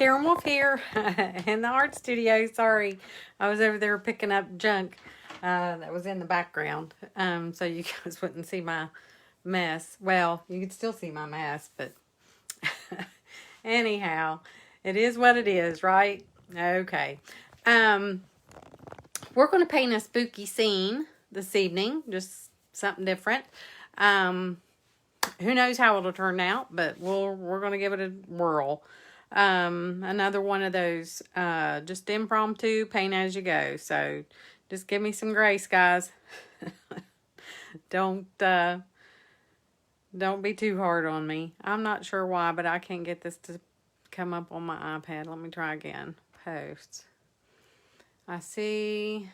Karen Wolf here in the art studio. Sorry, I was over there picking up junk that was in the background, so you guys wouldn't see my mess. Well, you could still see my mess, but anyhow, it is what it is, right? Okay. We're going to paint a spooky scene this evening, just something different. Who knows how it'll turn out, but we're going to give it a whirl. Another one of those just impromptu, paint as you go. So just give me some grace, guys. Don't be too hard on me. I'm not sure why, but I can't get this to come up on my iPad. Let me try again. Posts. I see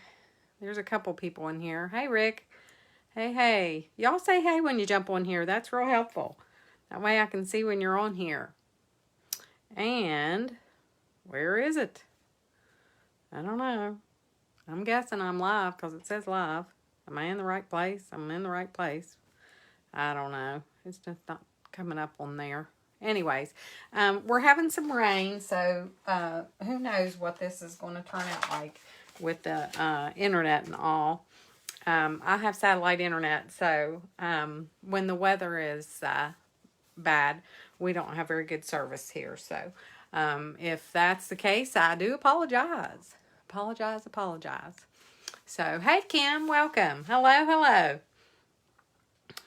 there's a couple people in here. Hey, Rick. Hey. Y'all say hey when you jump on here. That's real helpful. That way I can see when you're on here. And where is it? I don't know. I'm guessing I'm live because it says live. Am I in the right place? I'm in the right place. I don't know. It's just not coming up on there. Anyways, we're having some rain, so who knows what this is going to turn out like with the internet and all. I have satellite internet, so when the weather is bad, we don't have very good service here. So if that's the case, I do apologize. Apologize. So, hey, Kim, welcome. Hello.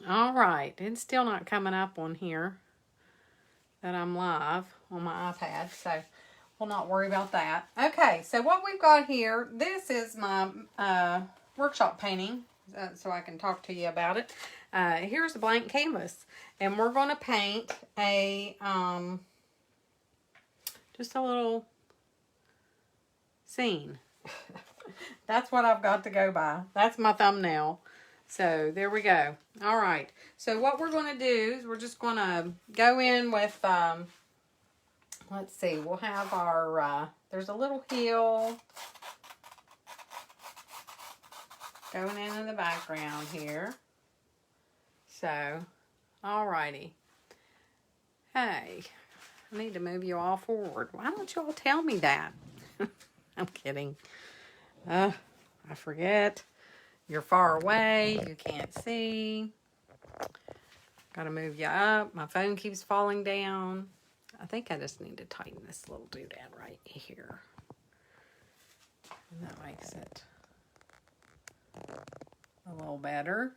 All right. It's still not coming up on here that I'm live on my iPad, so we'll not worry about that. Okay, so what we've got here, this is my workshop painting, so I can talk to you about it. Here's a blank canvas, and we're going to paint a just a little scene. That's what I've got to go by. That's my thumbnail. So there we go. All right. So what we're going to do is we're just going to go in with, let's see, we'll have our, there's a little hill going into the background here. So, all righty. Hey, I need to move you all forward. Why don't you all tell me that? I'm kidding. I forget. You're far away. You can't see. Got to move you up. My phone keeps falling down. I think I just need to tighten this little doodad right here. And that makes it a little better.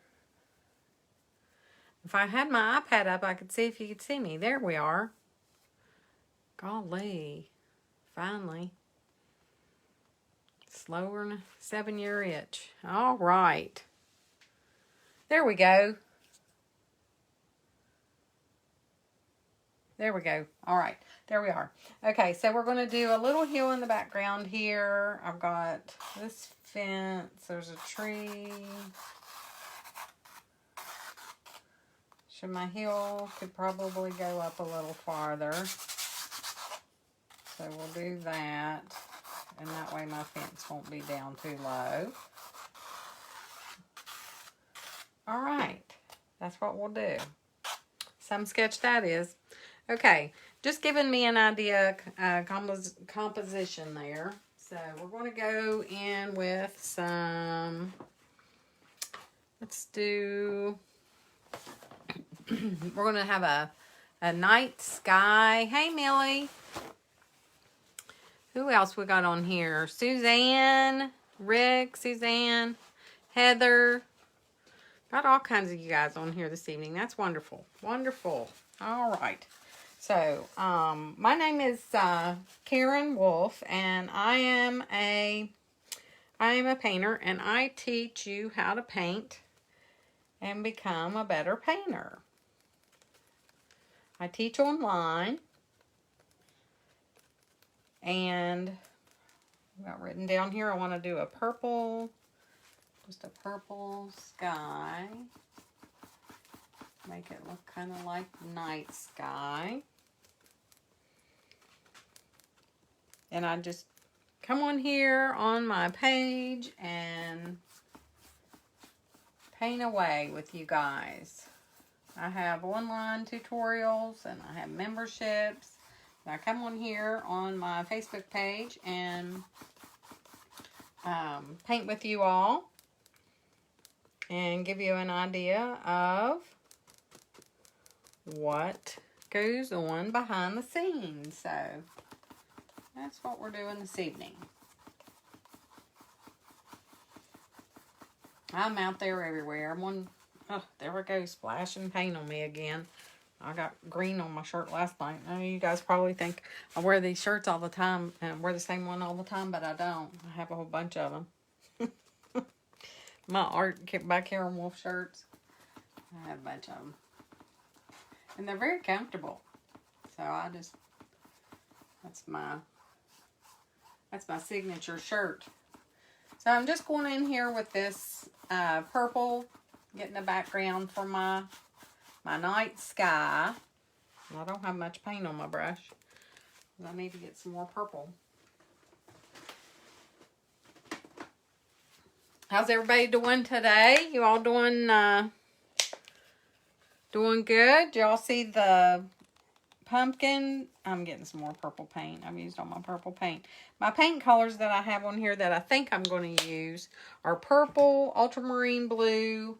If I had my iPad up, I could see if you could see me. There we are. Golly. Finally. Slower than a 7-year itch. All right. There we go. All right. There we are. Okay, so we're going to do a little hill in the background here. I've got this fence. There's a tree. So my hill could probably go up a little farther. So we'll do that. And that way my fence won't be down too low. All right. That's what we'll do. Some sketch that is. Okay. Just giving me an idea, composition there. So we're going to go in with some, let's do, we're going to have a night sky. Hey, Millie. Who else we got on here? Suzanne, Rick, Suzanne, Heather. Got all kinds of you guys on here this evening. That's wonderful. Wonderful. All right. So, my name is Karen Wolf, and I am a painter, and I teach you how to paint and become a better painter. I teach online. And I've got written down here, I want to do a purple, just a purple sky. Make it look kind of like night sky. And I just come on here on my page and paint away with you guys. I have online tutorials and I have memberships. I come on here on my Facebook page and paint with you all and give you an idea of what goes on behind the scenes. So that's what we're doing this evening. I'm out there everywhere. Oh, there we go, splashing paint on me again. I got green on my shirt last night. I know you guys probably think I wear these shirts all the time and wear the same one all the time, but I don't. I have a whole bunch of them. My Art by Karen Wolf shirts. I have a bunch of them. And they're very comfortable. So that's my signature shirt. So I'm just going in here with this purple, getting the background for my night sky. And I don't have much paint on my brush. I need to get some more purple. How's everybody doing today? You all doing good? Y'all see the pumpkin? I'm getting some more purple paint. I've used all my purple paint. My paint colors that I have on here that I think I'm going to use are purple, ultramarine blue.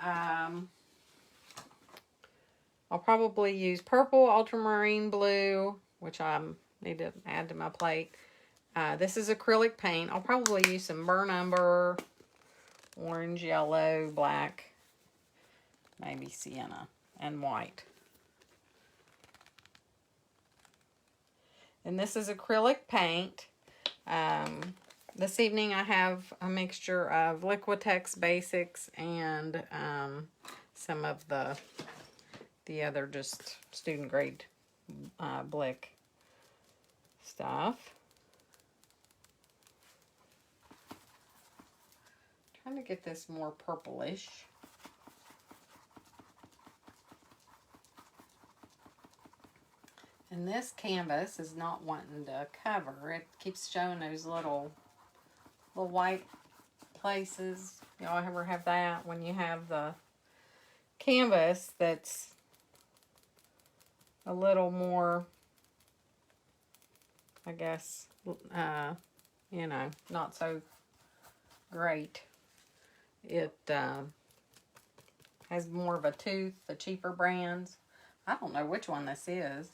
I'll probably use purple, ultramarine blue, which I need to add to my plate. This is acrylic paint. I'll probably use some burnt umber, orange, yellow, black, maybe sienna, and white. And this is acrylic paint. This evening I have a mixture of Liquitex Basics and some of the other just student grade Blick stuff. Trying to get this more purplish. And this canvas is not wanting to cover. It keeps showing those little white places. Y'all ever have that when you have the canvas that's a little more, I guess, you know, not so great. It has more of a tooth, the cheaper brands. I don't know which one this is,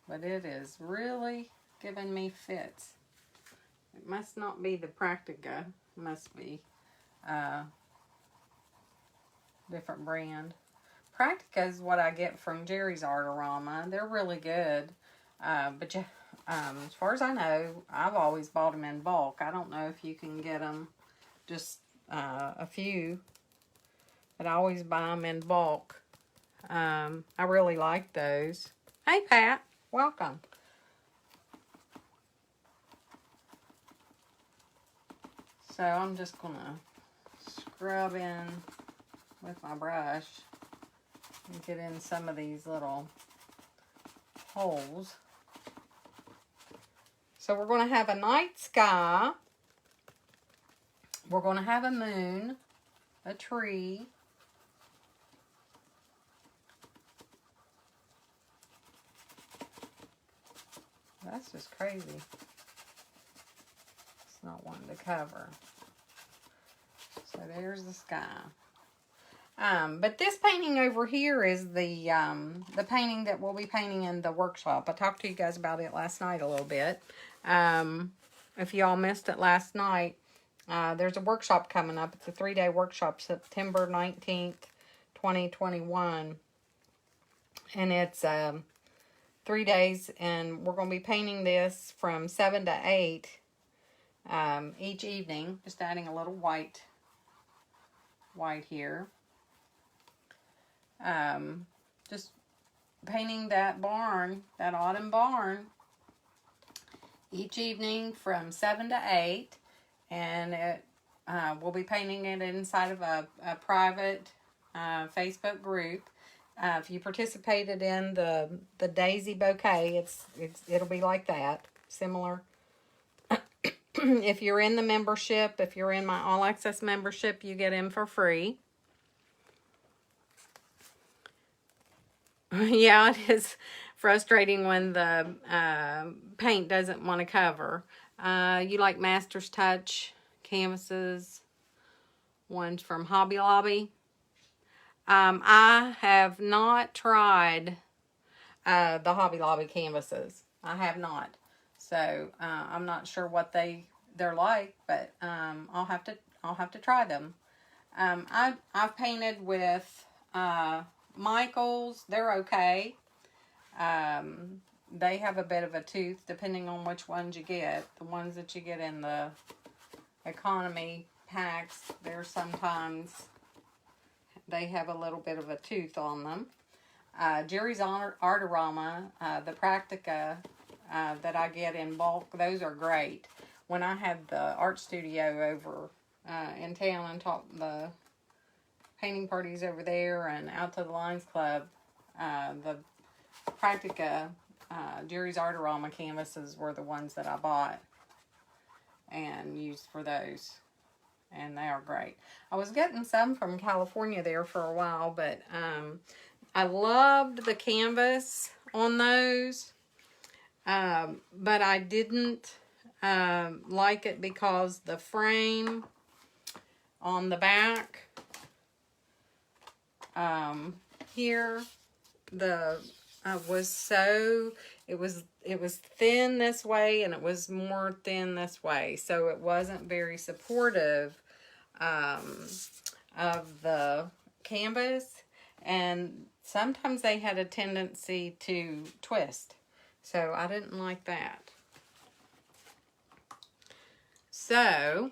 but it is really giving me fits. It must not be the Practica. It must be different brand. Practica is what I get from Jerry's Artarama. They're really good. But as far as I know, I've always bought them in bulk. I don't know if you can get them just a few, but I always buy them in bulk. I really like those. Hey, Pat. Welcome. So I'm just going to scrub in with my brush and get in some of these little holes. So we're going to have a night sky. We're going to have a moon, a tree. That's just crazy. It's not wanting to cover. So there's the sky. But this painting over here is the painting that we'll be painting in the workshop. I talked to you guys about it last night a little bit. If y'all missed it last night, there's a workshop coming up. It's a 3-day workshop, September 19th, 2021. And it's 3 days, and we're going to be painting this from 7 to 8 each evening. Just adding a little white here. Just painting that barn, that autumn barn, each evening from 7 to 8. And we'll be painting it inside of a private Facebook group. If you participated in the daisy bouquet, it'll be like that, similar. If you're in the membership, if you're in my all access membership, you get in for free. Yeah, it is frustrating when the paint doesn't want to cover. You like Master's Touch canvases, ones from Hobby Lobby. I have not tried the Hobby Lobby canvases. I have not. So I'm not sure what they're like, but I'll have to try them. I've painted with Michaels. They're okay. They have a bit of a tooth depending on which ones you get. The ones that you get in the economy packs, they're sometimes, they have a little bit of a tooth on them. Jerry's Artarama, the Practica that I get in bulk, those are great. When I had the art studio over in town and taught the painting parties over there and out to the Lions Club, the Practica Jerry's Artarama canvases were the ones that I bought and used for those. And they are great. I was getting some from California there for a while, but I loved the canvas on those. But I didn't like it because the frame on the back here, was so, it was thin this way and it was more thin this way, so it wasn't very supportive of the canvas, and sometimes they had a tendency to twist, so I didn't like that. So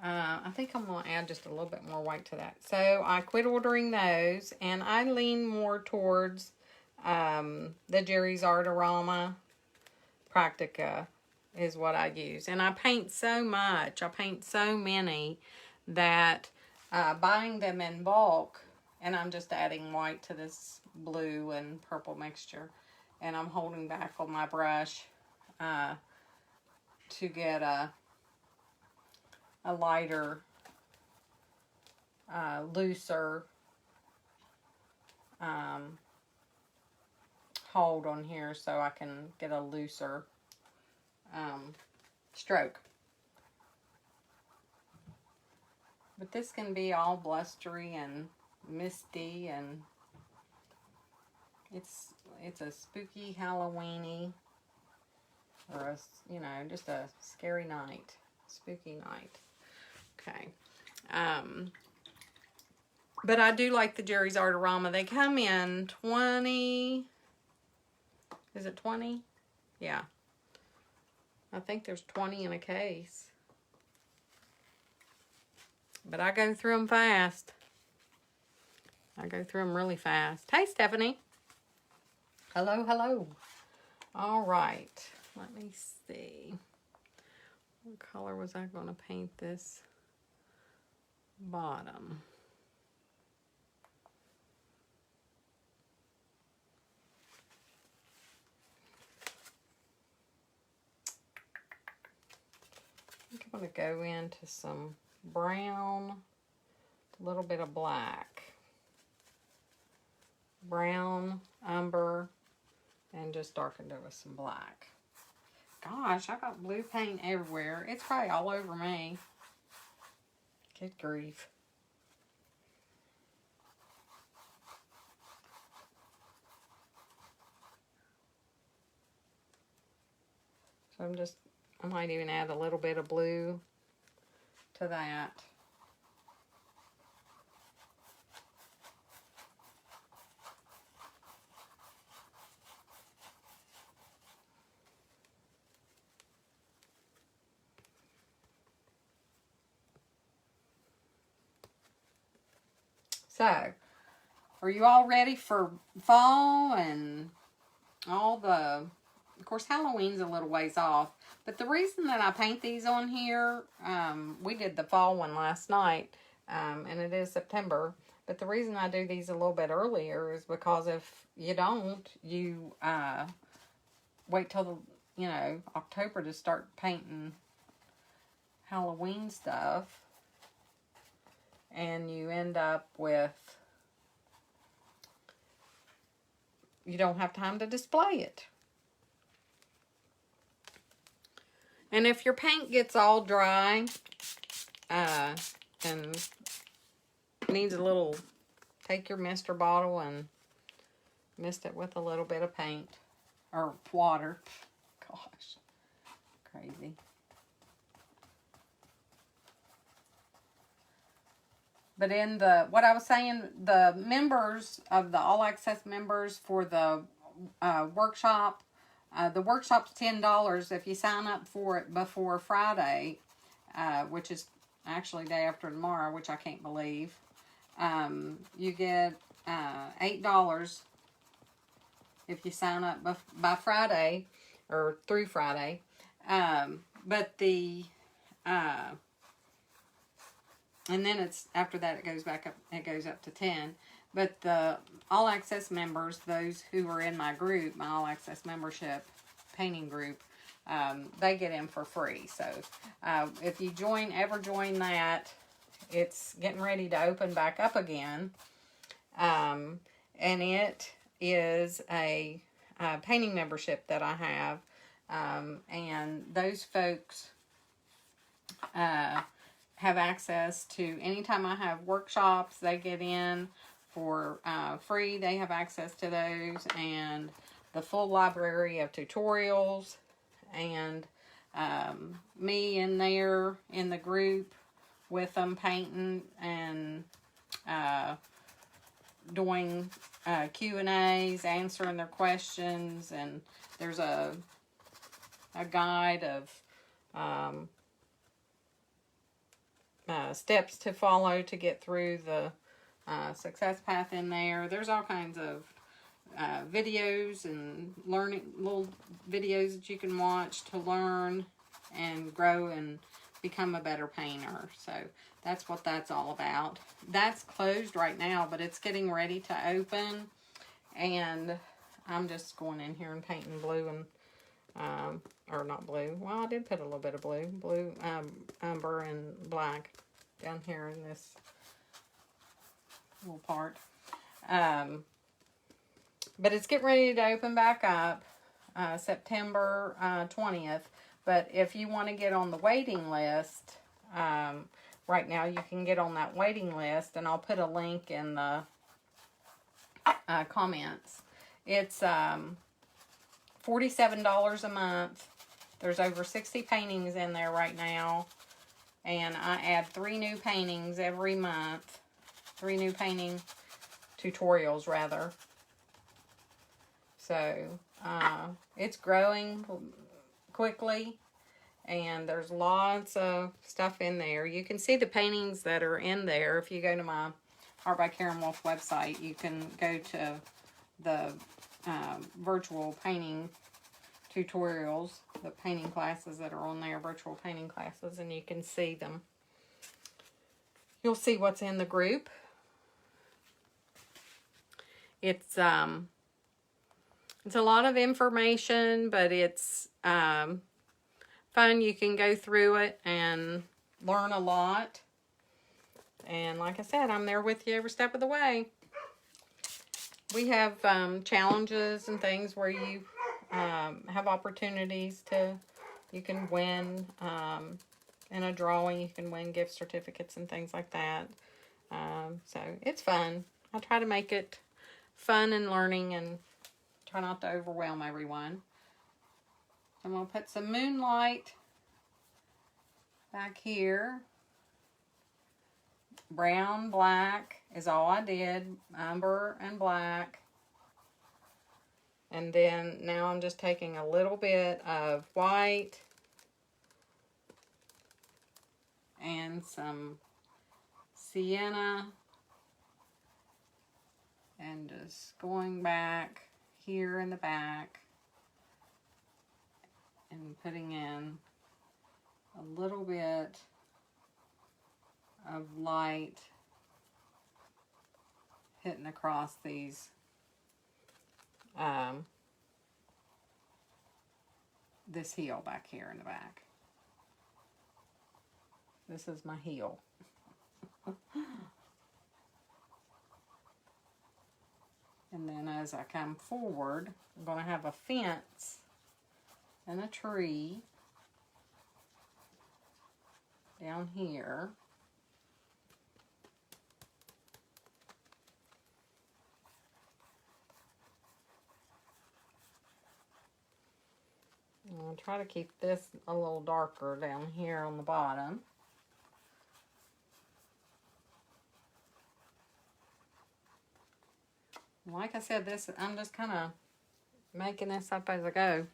I think I'm going to add just a little bit more white to that. So I quit ordering those, and I lean more towards the Jerry's Artarama Practica is what I use. And I paint so much, I paint so many, that buying them in bulk, and I'm just adding white to this blue and purple mixture, and I'm holding back on my brush to get a lighter, looser hold on here so I can get a looser stroke. But this can be all blustery and misty, and it's a spooky Halloweeny, or a, you know, just a scary night, spooky night. Okay. But I do like the Jerry's Artarama. They come in 20. Is it 20? Yeah. I think there's 20 in a case. But I go through them fast. I go through them really fast. Hey, Stephanie. Hello, hello. All right. Let me see. What color was I going to paint this bottom? I think I'm going to go into some brown, a little bit of black. Brown, umber, and just darkened it with some black. Gosh, I got blue paint everywhere. It's probably all over me. Good grief. So I might even add a little bit of blue to that. So, are you all ready for fall and all the... Of course, Halloween's a little ways off. But the reason that I paint these on here, we did the fall one last night, and it is September. But the reason I do these a little bit earlier is because if you don't, you wait till, October to start painting Halloween stuff. And you end up with you don't have time to display it. And if your paint gets all dry and needs a little, take your mister bottle and mist it with a little bit of paint or water. Gosh, crazy. But in the, what I was saying, the members of the All Access members for the workshop, the workshop's $10 if you sign up for it before Friday, which is actually day after tomorrow, which I can't believe. You get $8 if you sign up by Friday or through Friday. But the and then it's, after that, it goes back up, it goes up to 10. But the All Access members, those who are in my group, my All Access membership painting group, they get in for free. So if you ever join that, it's getting ready to open back up again. And it is a painting membership that I have. And those folks have access to, anytime I have workshops, they get in for free. They have access to those, and the full library of tutorials, and me in there in the group with them painting and doing Q&As, answering their questions, and there's a guide of steps to follow to get through the success path in there. There's all kinds of videos and learning, little videos that you can watch to learn and grow and become a better painter. So that's what that's all about. That's closed right now, but it's getting ready to open, and I'm just going in here and painting blue and or not blue. Well, I did put a little bit of blue, umber and black down here in this little part. But it's getting ready to open back up September 20th. But if you want to get on the waiting list, right now you can get on that waiting list, and I'll put a link in the comments. It's $47 a month. There's over 60 paintings in there right now, and I add 3 new paintings every month. 3 new painting tutorials, rather. So it's growing quickly, and there's lots of stuff in there. You can see the paintings that are in there. If you go to my Art by Karen Wolf website, you can go to the virtual painting tutorials, the painting classes that are on there, virtual painting classes, and you can see them. You'll see what's in the group. It's a lot of information, but it's fun. You can go through it and learn a lot. And like I said, I'm there with you every step of the way. We have challenges and things where you have opportunities to, you can win in a drawing, you can win gift certificates and things like that. So it's fun. I try to make it fun and learning and try not to overwhelm everyone. I'm going to put some moonlight back here. Brown, black is all I did. Umber and black. And then now I'm just taking a little bit of white and some sienna, and just going back here in the back and putting in a little bit of light hitting across these this heel back here in the back. This is my heel. And then as I come forward, I'm going to have a fence and a tree down here. I'll try to keep this a little darker down here on the bottom. Like I said, this I'm just kind of making this up as I go.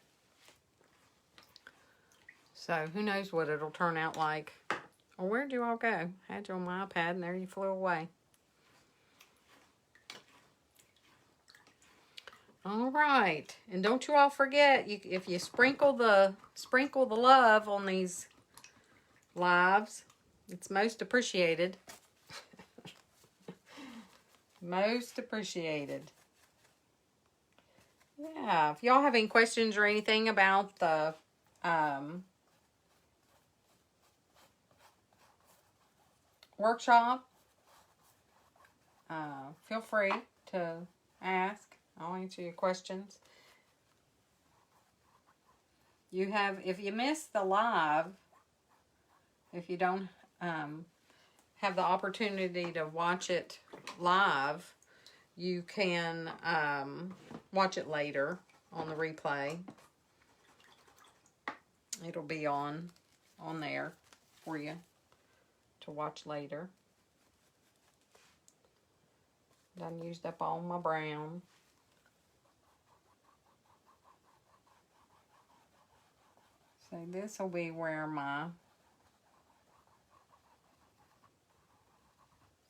So who knows what it'll turn out like. Oh, where'd you all go? I had you on my iPad and there you flew away. All right, and don't you all forget, if you sprinkle the love on these lives, it's most appreciated. Most appreciated. Yeah, if y'all have any questions or anything about the workshop, feel free to ask. I'll answer your questions. If you miss the live, if you don't have the opportunity to watch it live, you can watch it later on the replay. It'll be on there for you to watch later. Done used up all my brown. So this will be where my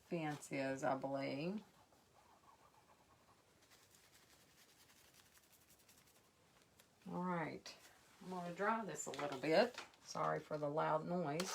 fence is, I believe. All right, I'm going to dry this a little bit. Sorry for the loud noise.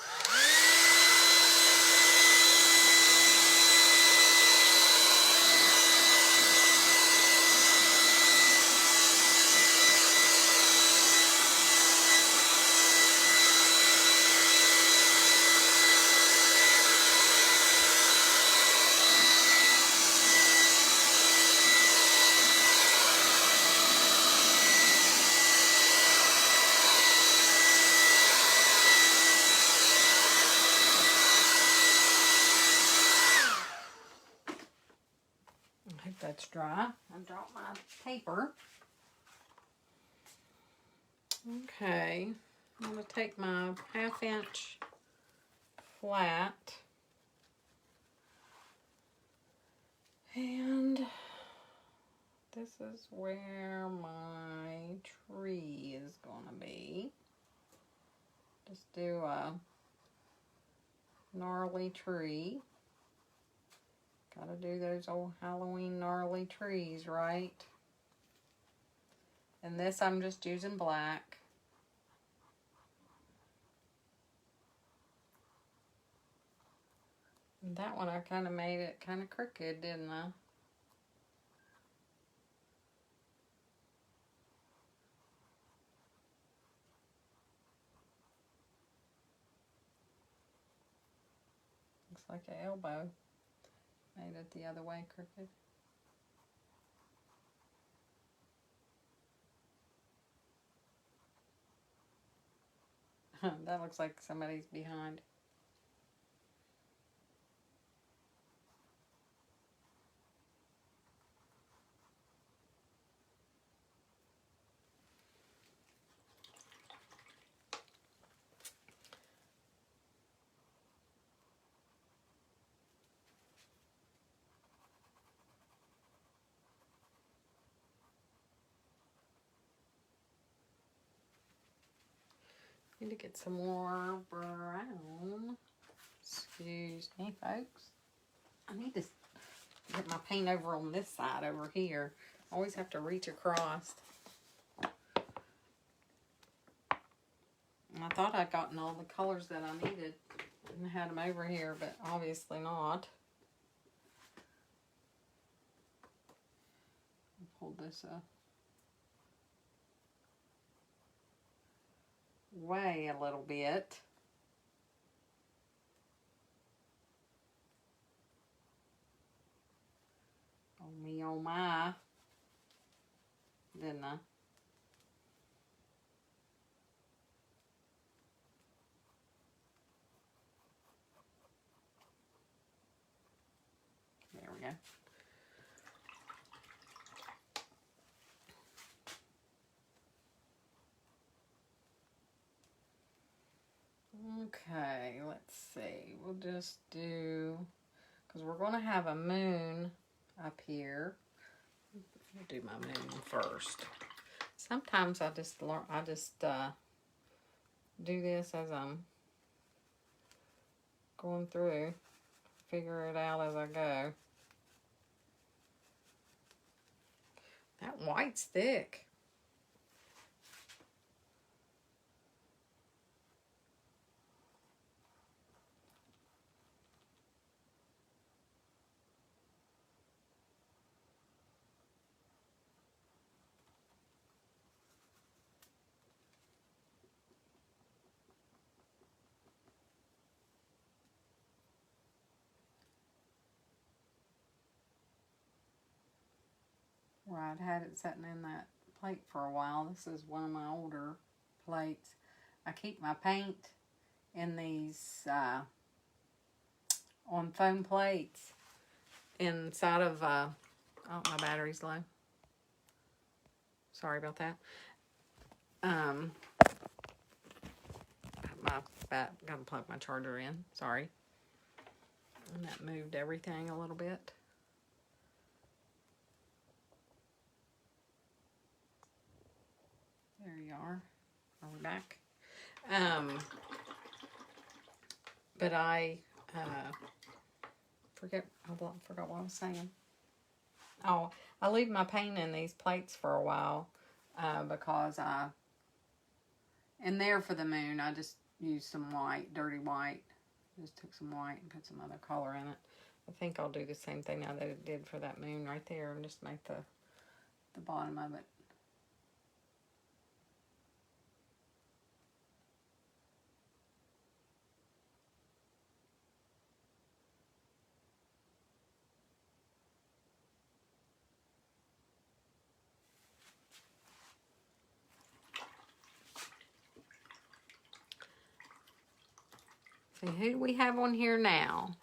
That's dry. I dropped my paper. Okay, I'm going to take my 1/2 inch flat and this is where my tree is going to be. Just do a gnarly tree. Gotta do those old Halloween gnarly trees, right? And this I'm just using black. And that one I kind of made it kind of crooked, didn't I? Looks like an elbow. Made it the other way crooked. That looks like somebody's behind. Need to get some more brown. Excuse me, folks. I need to get my paint over on this side over here. I always have to reach across. And I thought I'd gotten all the colors that I needed and had them over here, but obviously not. Pull this up. Way a little bit. Oh me, oh my. didn't I? There we go. Okay, let's see. We'll just do, because we're going to have a moon up here. I'll do my moon first. Sometimes I just do this as I'm going through, figure it out as I go. That white's thick. Where I'd had it sitting in that plate for a while. This is one of my older plates. I keep my paint in these on foam plates inside of oh, my battery's low. Sorry about that. Gotta plug my charger in. Sorry. And that moved everything a little bit. There you are. Are we back? But I forgot what I was saying. Oh, I leave my paint in these plates for a while because in there for the moon, I just used some white, dirty white. Just took some white and put some other color in it. I think I'll do the same thing now that it did for that moon right there and just make the bottom of it. See, who do we have on here now?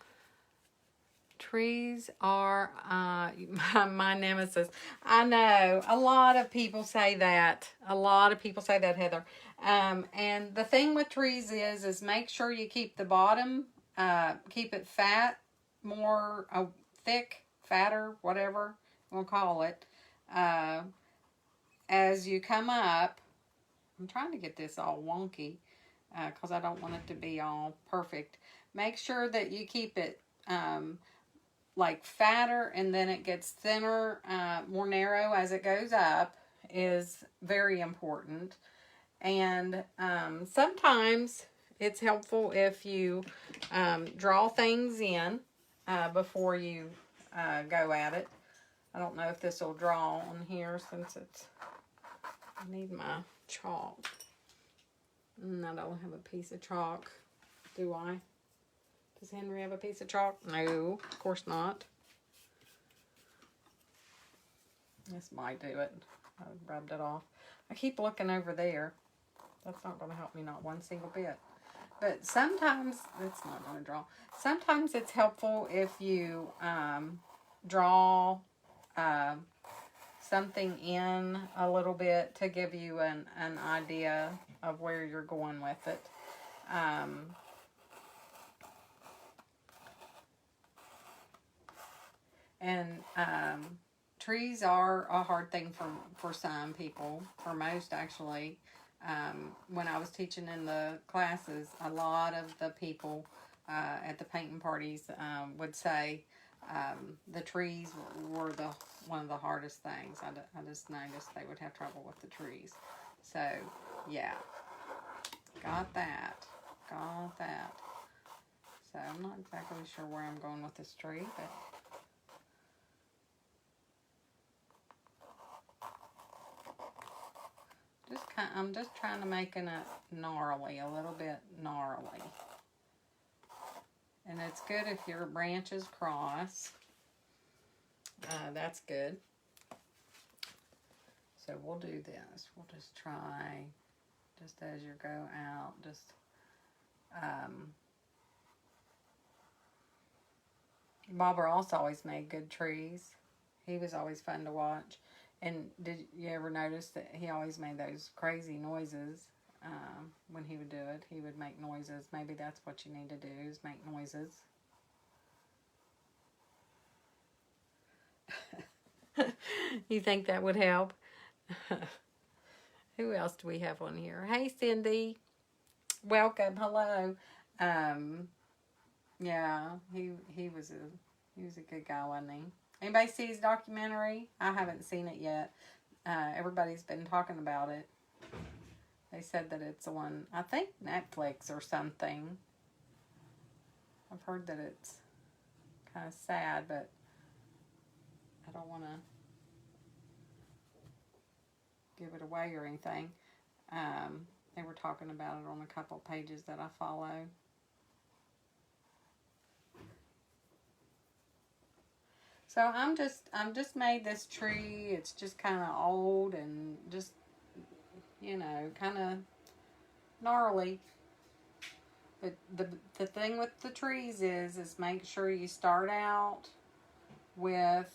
Trees are my nemesis. I know a lot of people say that. A lot of people say that, Heather. And the thing with trees is make sure you keep the bottom, keep it fat, more thick, fatter, whatever we'll call it. As you come up, I'm trying to get this all wonky because I don't want it to be all perfect. Make sure that you keep it like fatter, and then it gets thinner, more narrow as it goes up is very important. And sometimes it's helpful if you draw things in before you go at it. I don't know if this will draw on here since it's, I need my chalk. And I don't have a piece of chalk, do I? Does Henry have a piece of chalk? No, of course not. This might do it. I rubbed it off. I keep looking over there. That's not going to help me, not one single bit. But sometimes, it's not going to draw. Sometimes it's helpful if you draw something in a little bit to give you an idea of where you're going with it. Trees are a hard thing for some people, for most actually. When I was teaching in the classes, a lot of the people at the painting parties would say the trees were one of the hardest things. I just noticed they would have trouble with the trees. So, yeah. Got that. So, I'm not exactly sure where I'm going with this tree, but I'm just trying to make it gnarly, a little bit gnarly. And it's good if your branches cross. That's good. So we'll do this. We'll just try, just as you go out, just, Bob Ross always made good trees. He was always fun to watch. And did you ever notice that he always made those crazy noises when he would do it? He would make noises. Maybe that's what you need to do, is make noises. You think that would help? Who else do we have on here? Hey, Cindy. Welcome. Hello. Yeah, he was a good guy, wasn't he? Anybody see his documentary? I haven't seen it yet. Everybody's been talking about it. They said that it's on, I think, Netflix or something. I've heard that it's kind of sad, but I don't want to give it away or anything. They were talking about it on a couple pages that I follow. So I'm just made this tree. It's just kind of old and just, you know, kind of gnarly. But the thing with the trees is make sure you start out with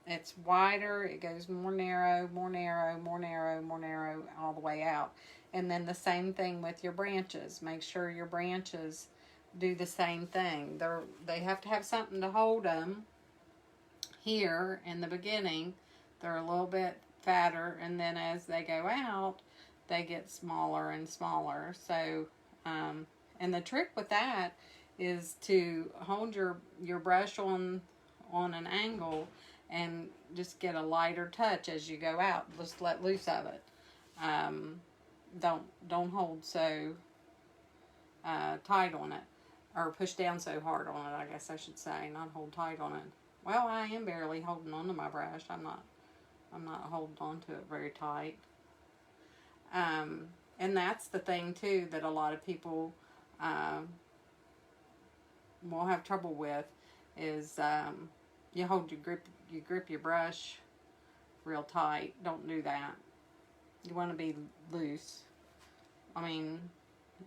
it's wider. It goes more narrow, more narrow, more narrow, more narrow, all the way out. And then the same thing with your branches. Make sure your branches do the same thing. They have to have something to hold them. Here in the beginning, they're a little bit fatter, and then as they go out, they get smaller and smaller. So, and the trick with that is to hold your brush on an angle and just get a lighter touch as you go out. Just let loose of it. Don't hold so tight on it, or push down so hard on it, I guess I should say, not hold tight on it. Well, I am barely holding on to my brush. I'm not holding on to it very tight. And that's the thing too that a lot of people will have trouble with is you grip your brush real tight. Don't do that. You want to be loose. I mean,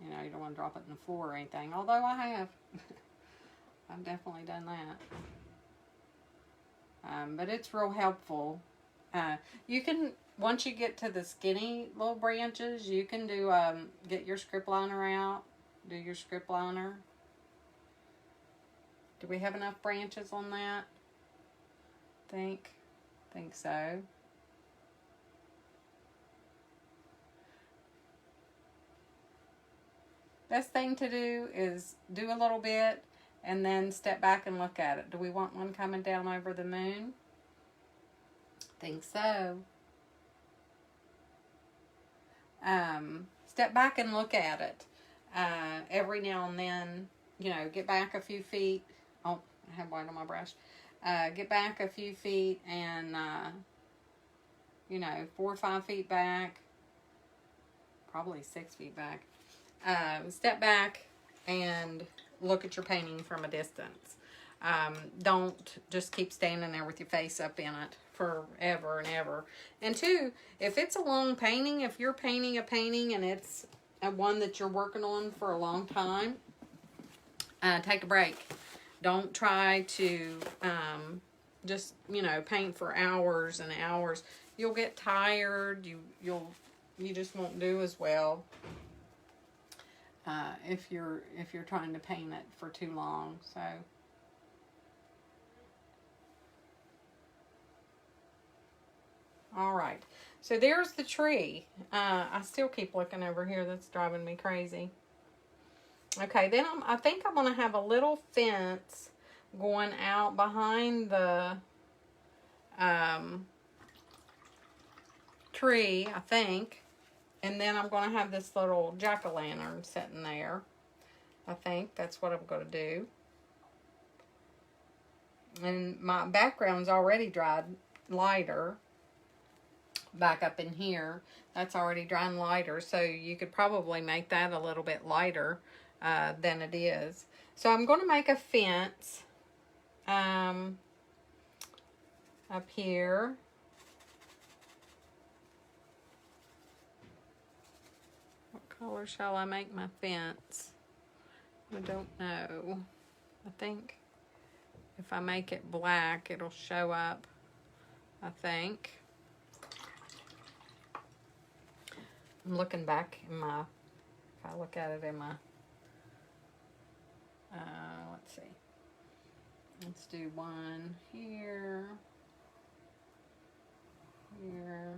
you know, you don't want to drop it in the floor or anything. Although I have. I've definitely done that. But it's real helpful. You can, once you get to the skinny little branches, you can do, get your script liner out. Do your script liner. Do we have enough branches on that? Think so. Best thing to do is do a little bit and then step back and look at it. Do we want one coming down over the moon? Think so. Step back and look at it. Every now and then, you know, get back a few feet. Oh, I have white on my brush. Get back a few feet and, you know, 4 or 5 feet back. Probably 6 feet back. Step back and look at your painting from a distance. Don't just keep standing there with your face up in it forever and ever. And two, if it's a long painting, if you're painting a painting and it's one that you're working on for a long time, take a break. Don't try to just, you know, paint for hours and hours. You'll get tired. You just won't do as well if you're trying to paint it for too long. So all right, so there's the tree. I still keep looking over here. That's driving me crazy. Okay, then I think I'm going to have a little fence going out behind the tree, I think. And then I'm going to have this little jack-o'-lantern sitting there. I think that's what I'm going to do. And my background's already dried lighter. Back up in here, that's already drying lighter. So you could probably make that a little bit lighter than it is. So I'm going to make a fence up here. color shall I make my fence? I don't know. I think if I make it black, it'll show up, I think. I'm looking back in my, if I look at it in my, let's see. Let's do one here, here.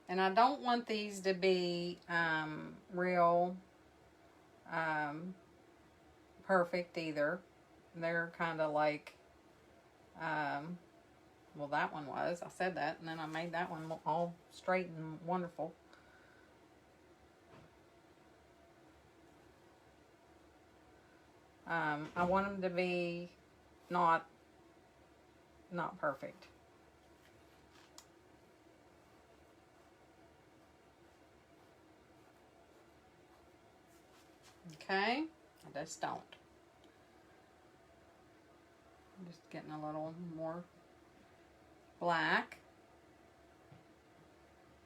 And I don't want these to be real perfect either. They're kind of like, well, that one was. I said that, and then I made that one all straight and wonderful. I want them to be not perfect. Okay, I just don't. I'm just getting a little more black.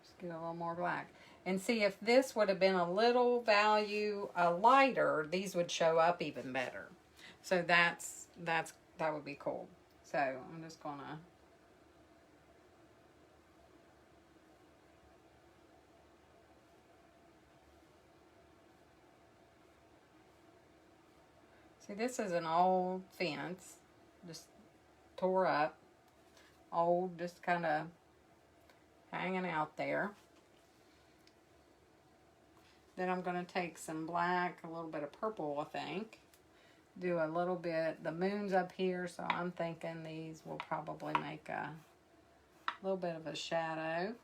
Just get a little more black. And see, if this would have been a little value lighter, these would show up even better. So that would be cool. So I'm just gonna see, this is an old fence, just tore up, old, just kind of hanging out there. Then I'm going to take some black, a little bit of purple, I think. Do a little bit, the moon's up here, so I'm thinking these will probably make a little bit of a shadow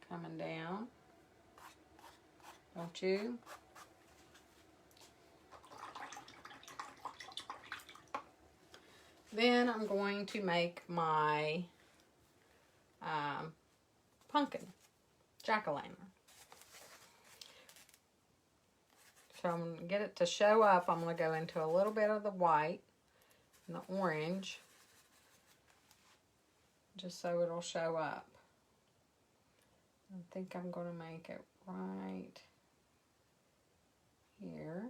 coming down. Don't you? Then I'm going to make my pumpkin, jack-o'-lantern. So I'm going to get it to show up. I'm going to go into a little bit of the white and the orange, just so it'll show up. I think I'm going to make it right here.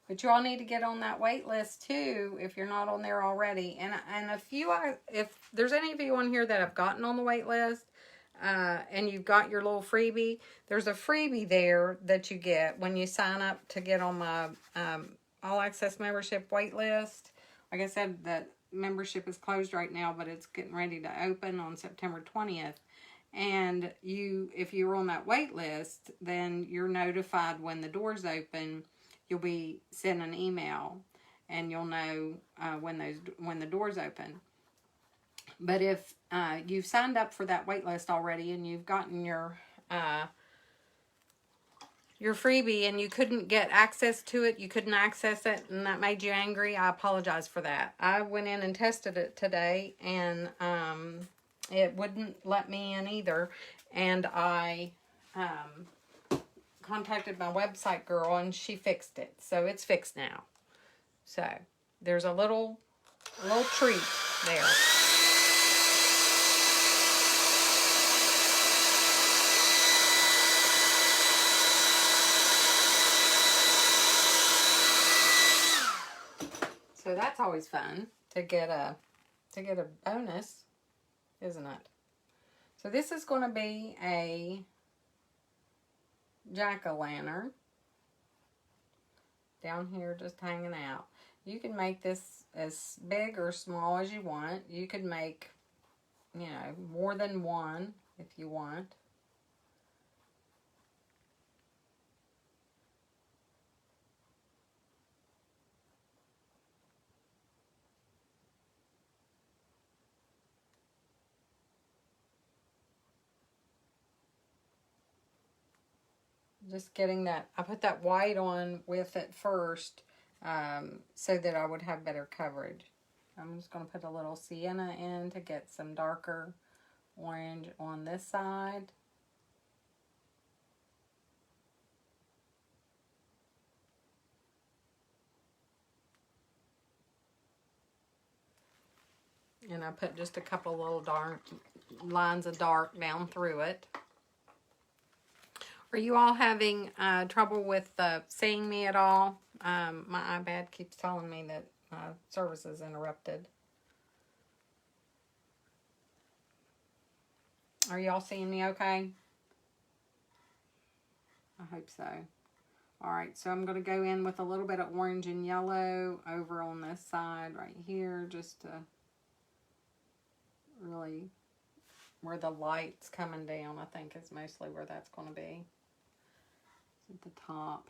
But you all need to get on that wait list too if you're not on there already. And if there's any of you on here that have gotten on the wait list and you've got your little freebie, there's a freebie there that you get when you sign up to get on my all access membership wait list. Like I said, that membership is closed right now, but it's getting ready to open on September 20th. And if you're on that wait list, then you're notified when the doors open. You'll be sent an email, and you'll know when the doors open. But if you've signed up for that wait list already and you've gotten your freebie and you couldn't get access to it, you couldn't access it, and that made you angry, I apologize for that. I went in and tested it today, and it wouldn't let me in either, and I contacted my website girl, and she fixed it. So it's fixed now. So there's a little treat there. So that's always fun to get a bonus, isn't it? So this is going to be a jack-o'-lantern down here just hanging out. You can make this as big or small as you want. You could make, more than one if you want. Just getting that, I put that white on with it first so that I would have better coverage. I'm just going to put a little sienna in to get some darker orange on this side. And I put just a couple little dark lines of dark down through it. Are you all having trouble with seeing me at all? My iPad keeps telling me that service is interrupted. Are y'all seeing me okay? I hope so. Alright, so I'm going to go in with a little bit of orange and yellow over on this side right here, just to really, where the light's coming down, I think is mostly where that's going to be. At the top.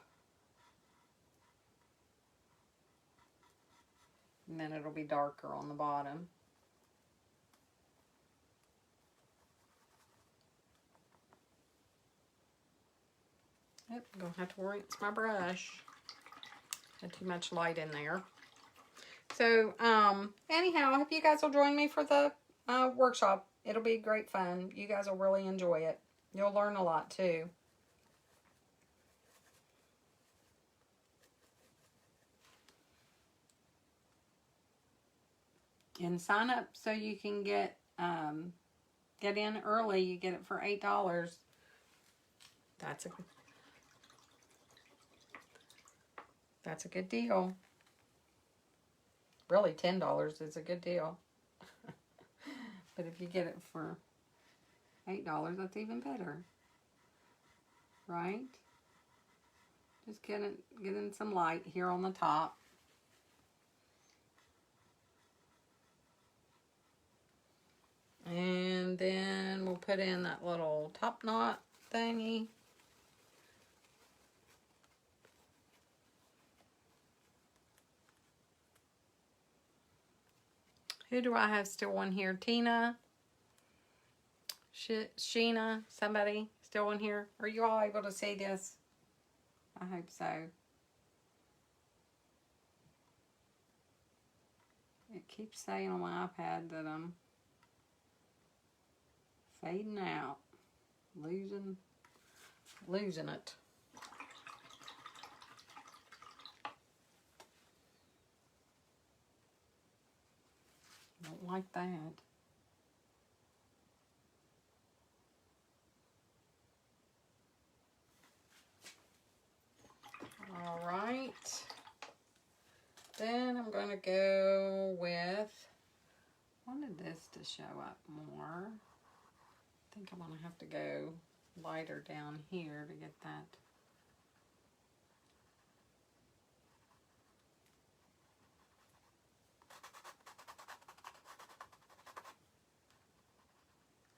And then it'll be darker on the bottom. Yep, I'm going to have to rinse my brush. Had too much light in there. So, anyhow, I hope you guys will join me for the workshop. It'll be great fun. You guys will really enjoy it. You'll learn a lot, too. And sign up so you can get in early. You get it for $8. That's a good deal. Really, $10 is a good deal. But if you get it for $8, that's even better. Right? Just getting some light here on the top. And then we'll put in that little top knot thingy. Who do I have still on here? Tina? Sheena? Somebody still on here? Are you all able to see this? I hope so. It keeps saying on my iPad that I'm fading out. Losing it. Don't like that. All right. Then I'm going to go with, I wanted this to show up more. I think I'm going to have to go lighter down here to get that.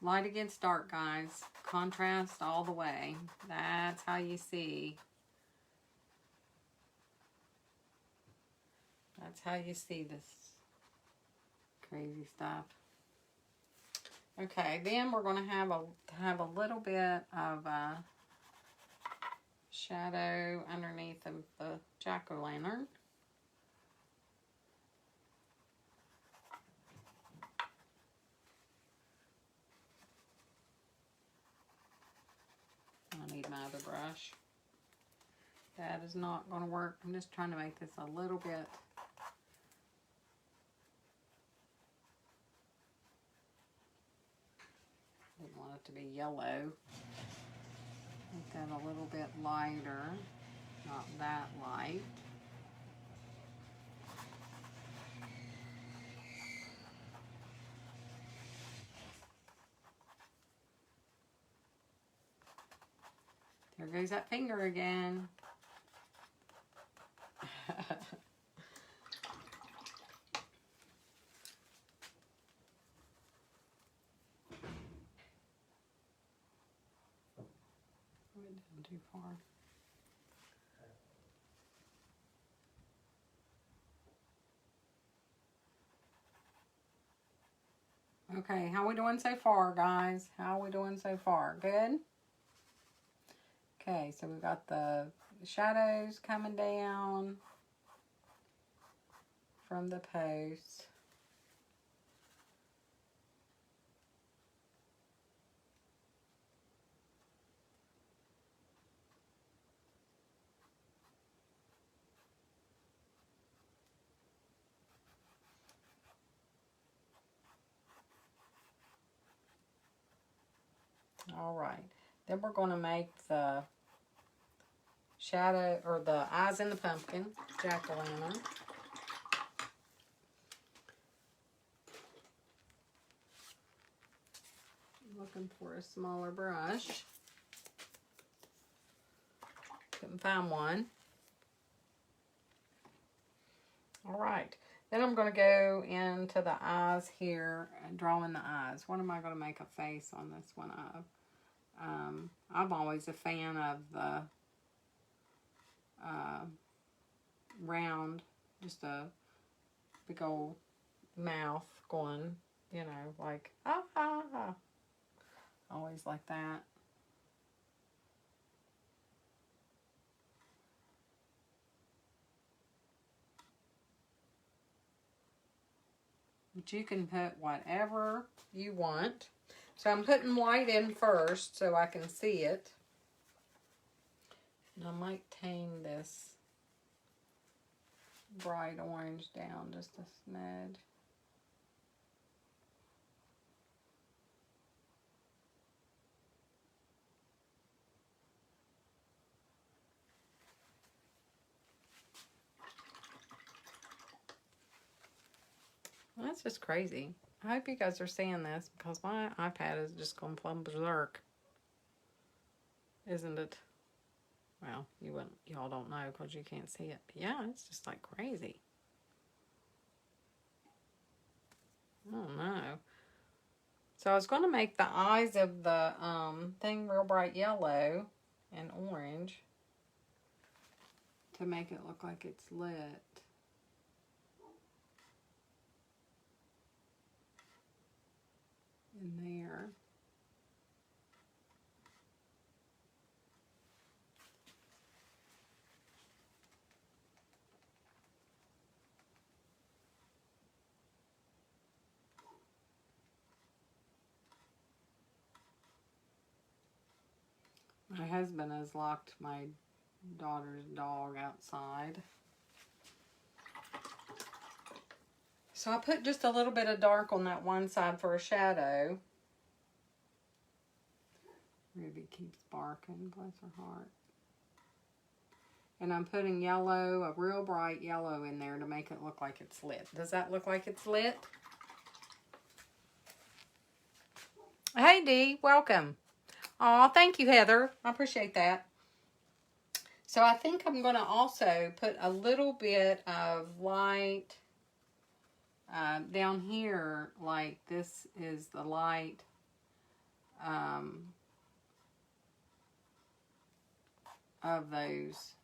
Light against dark, guys. Contrast all the way. That's how you see. That's how you see this crazy stuff. Okay, then we're going to have a little bit of shadow underneath of the jack-o'-lantern. I need my other brush. That is not going to work. I'm just trying to make this a little bit. I want it to be yellow. Make that a little bit lighter, not that light. There goes that finger again. Too far. Okay, how we doing so far, guys? How are we doing so far? Good? Okay, so we've got the shadows coming down from the post. All right, then we're going to make the shadow, or the eyes in the pumpkin, jack-o'-lantern. Looking for a smaller brush. Couldn't find one. All right, then I'm going to go into the eyes here and drawing the eyes. What am I going to make a face on this one of? I'm always a fan of the round, just a big old mouth going, you know, like, ah, ah, ah. Always like that. But you can put whatever you want. So I'm putting white in first so I can see it. And I might tame this bright orange down just a smidge. Well, that's just crazy. I hope you guys are seeing this because my iPad is just going plumb berserk. Isn't it? Well, y'all don't know because you can't see it. But yeah, it's just like crazy. I don't know. So I was going to make the eyes of the thing real bright yellow and orange to make it look like it's lit. In there. My husband has locked my daughter's dog outside. So I put just a little bit of dark on that one side for a shadow. Ruby keeps barking, bless her heart. And I'm putting yellow, a real bright yellow in there to make it look like it's lit. Does that look like it's lit? Hey Dee, welcome. Aw, thank you, Heather. I appreciate that. So I think I'm going to also put a little bit of light down here, like this is the light of those.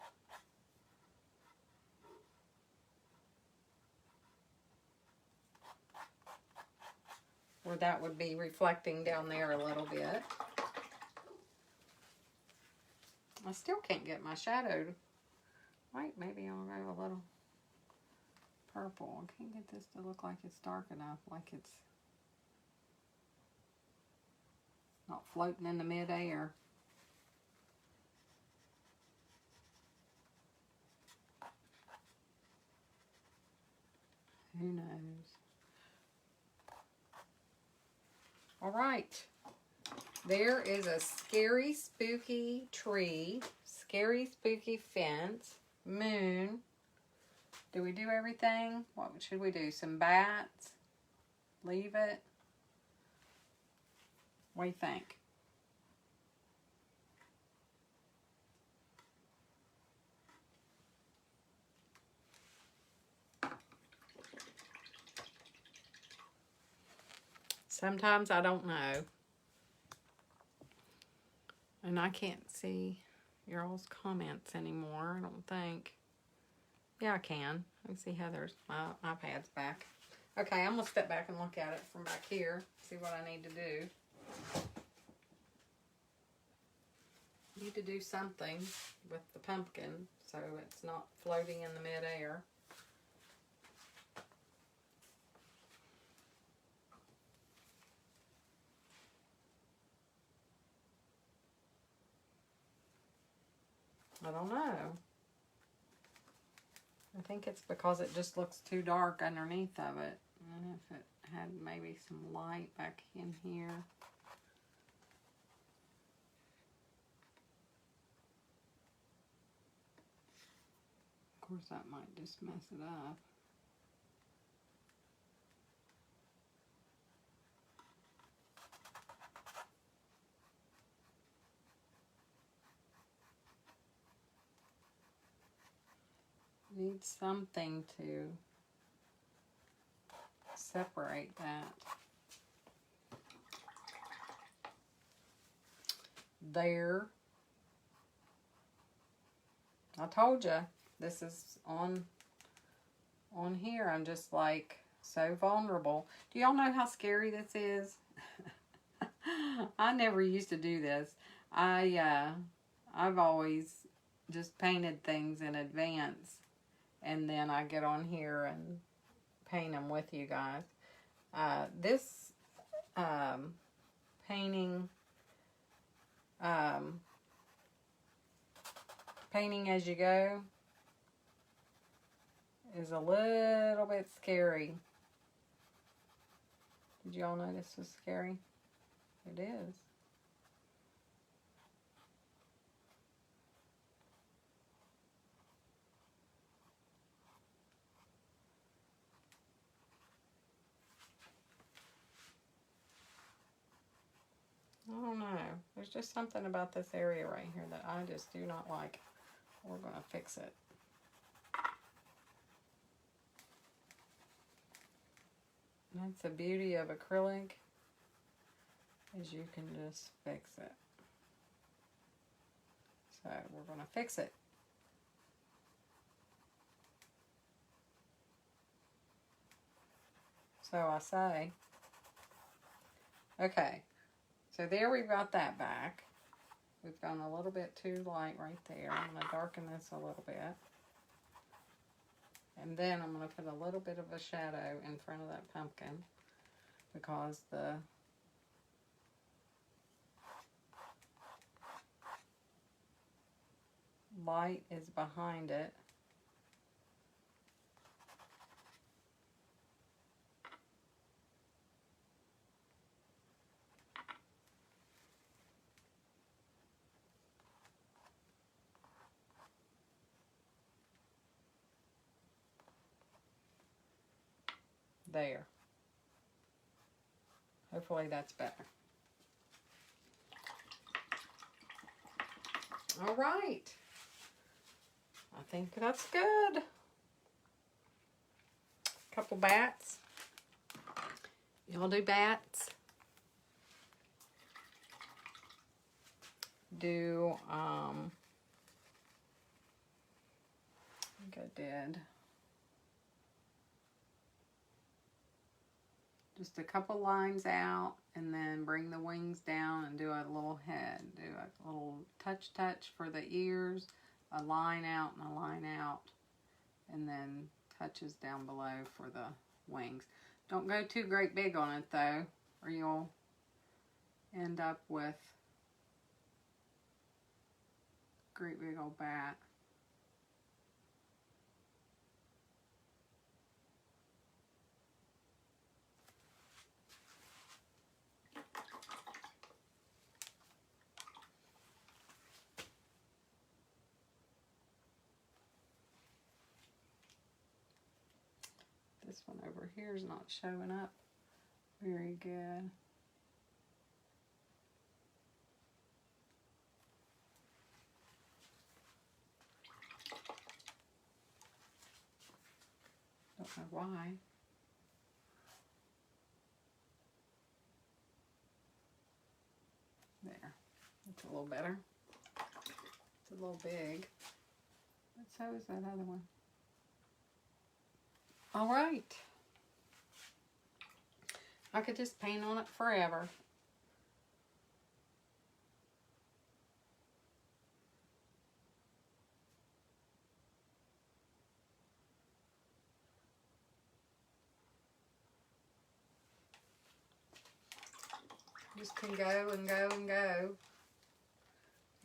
Where that would be reflecting down there a little bit. I still can't get my shadow. Wait, maybe I'll go a little purple. I can't get this to look like it's dark enough, like it's not floating in the mid-air. Who knows? All right. There is a scary, spooky tree, scary, spooky fence, moon. Do we do everything? What should we do? Some bats? Leave it? What do you think? Sometimes I don't know. And I can't see your all's comments anymore, I don't think. Yeah, I can. I can see Heather's. My iPad's back. Okay, I'm going to step back and look at it from back here. See what I need to do. need to do something with the pumpkin so it's not floating in the midair. I don't know. I think it's because it just looks too dark underneath of it. And if it had maybe some light back in here. Of course, that might just mess it up. Need something to separate that. There. I told you, this is on here. I'm just like so vulnerable. Do y'all know how scary this is? I never used to do this. I've always just painted things in advance. And then I get on here and paint them with you guys. This painting as you go is a little bit scary. Did y'all know this was scary? It is. I don't know. There's just something about this area right here that I just do not like. We're going to fix it. That's the beauty of acrylic, is you can just fix it. So we're going to fix it. So I say. Okay. So there we've got that back. We've gone a little bit too light right there. I'm going to darken this a little bit. And then I'm going to put a little bit of a shadow in front of that pumpkin because the light is behind it. There. Hopefully that's better. All right. I think that's good. Couple bats. Y'all do bats? I think I did. Just a couple lines out and then bring the wings down and do a little head. Do a little touch for the ears, a line out and a line out, and then touches down below for the wings. Don't go too great big on it though, or you'll end up with a great big old bat. This one over here is not showing up very good. Don't know why. There. That's a little better. It's a little big. But so is that other one. All right. I could just paint on it forever. Just can go and go and go.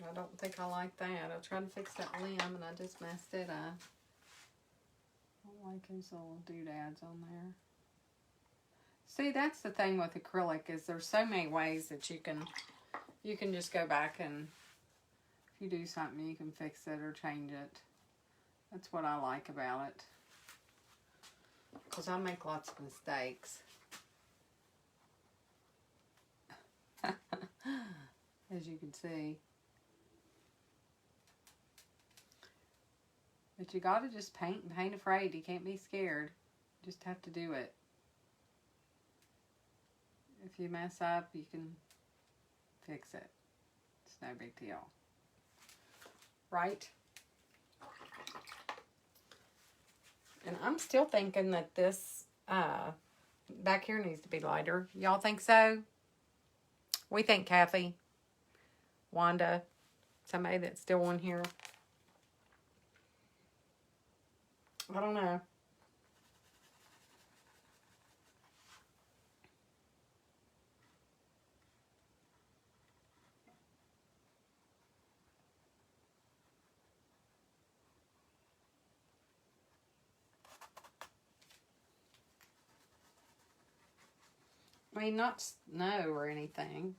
I don't think I like that. I tried to fix that limb and I just messed it up. I don't like those little doodads on there. See, that's the thing with acrylic is there's so many ways that you can just go back and if you do something you can fix it or change it. That's what I like about it. Because I make lots of mistakes. As you can see. But you gotta just paint and paint afraid. You can't be scared. You just have to do it. If you mess up, you can fix it. It's no big deal. Right? And I'm still thinking that this back here needs to be lighter. Y'all think so? We think Kathy, Wanda, somebody that's still on here. I don't know. I mean, not snow or anything.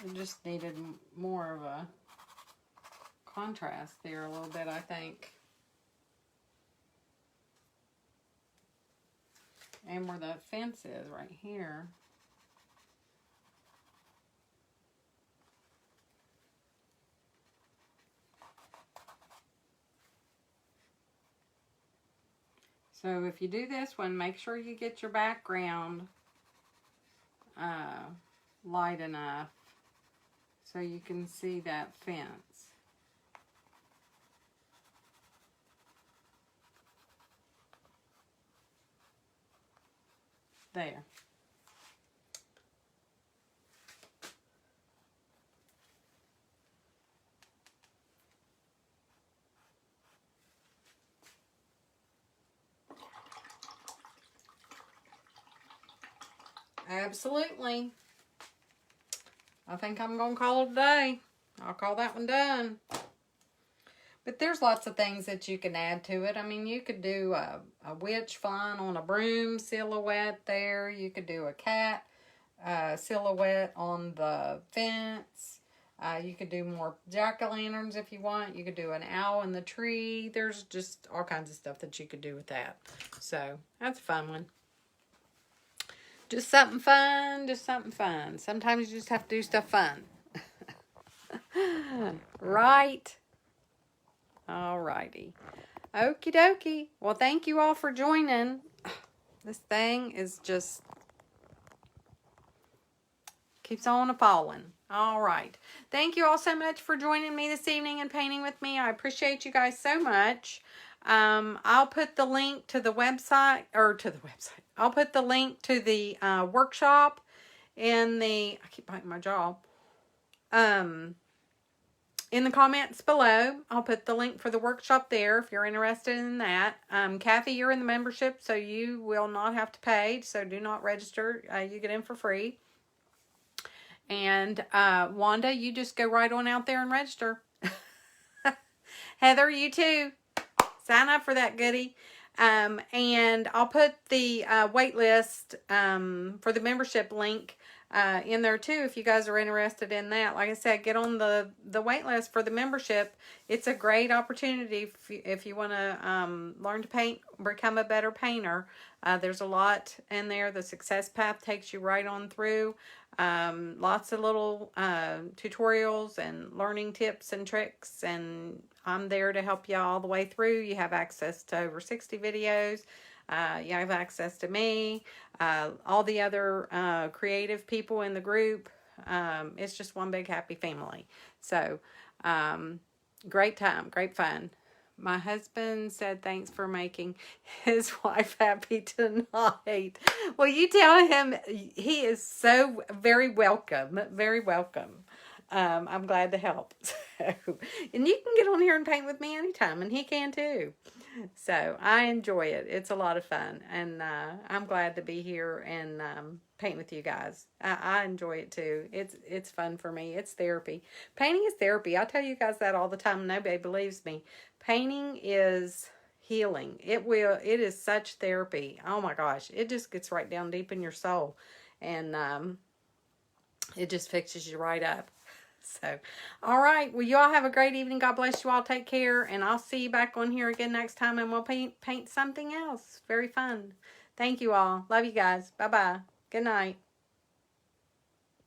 It just needed more of a contrast there a little bit, I think. And where the fence is right here. So if you do this one, make sure you get your background light enough so you can see that fence. There. Absolutely. I think I'm going to call it a day. I'll call that one done. But there's lots of things that you can add to it. I mean, you could do a witch flying on a broom silhouette there. You could do a cat silhouette on the fence. You could do more jack-o'-lanterns if you want. You could do an owl in the tree. There's just all kinds of stuff that you could do with that. So, that's a fun one. Just something fun, just something fun. Sometimes you just have to do stuff fun. Right? Alrighty. Okie dokie. Well, thank you all for joining. This thing is just keeps on a-falling. All right. Thank you all so much for joining me this evening and painting with me. I appreciate you guys so much. I'll put the link to the website, I'll put the link to the workshop in the, I keep biting my jaw, in the comments below. I'll put the link for the workshop there if you're interested in that. Kathy, you're in the membership, so you will not have to pay, so do not register. You get in for free. And Wanda, you just go right on out there and register. Heather, you too. Sign up for that goodie. And I'll put the wait list for the membership link in there too if you guys are interested in that. Like I said, get on the wait list for the membership. It's a great opportunity if you want to learn to paint, become a better painter. There's a lot in there. The Success Path takes you right on through. Lots of little tutorials and learning tips and tricks, and I'm there to help you all the way through. You have access to over 60 videos. You have access to me, all the other creative people in the group. It's just one big happy family. So, great time, great fun. My husband said thanks for making his wife happy tonight. Well, you tell him he is so very welcome. Very welcome. I'm glad to help. So, and you can get on here and paint with me anytime, and he can too. So I enjoy it. It's a lot of fun, and I'm glad to be here and paint with you guys. I enjoy it too. It's fun for me. It's therapy. Painting is therapy. I tell you guys that all the time. Nobody believes me. Painting is healing. It is such therapy. Oh my gosh. It just gets right down deep in your soul. And it just fixes you right up. So, all right. Well, you all have a great evening. God bless you all. Take care. And I'll see you back on here again next time. And we'll paint something else. Very fun. Thank you all. Love you guys. Bye-bye. Good night.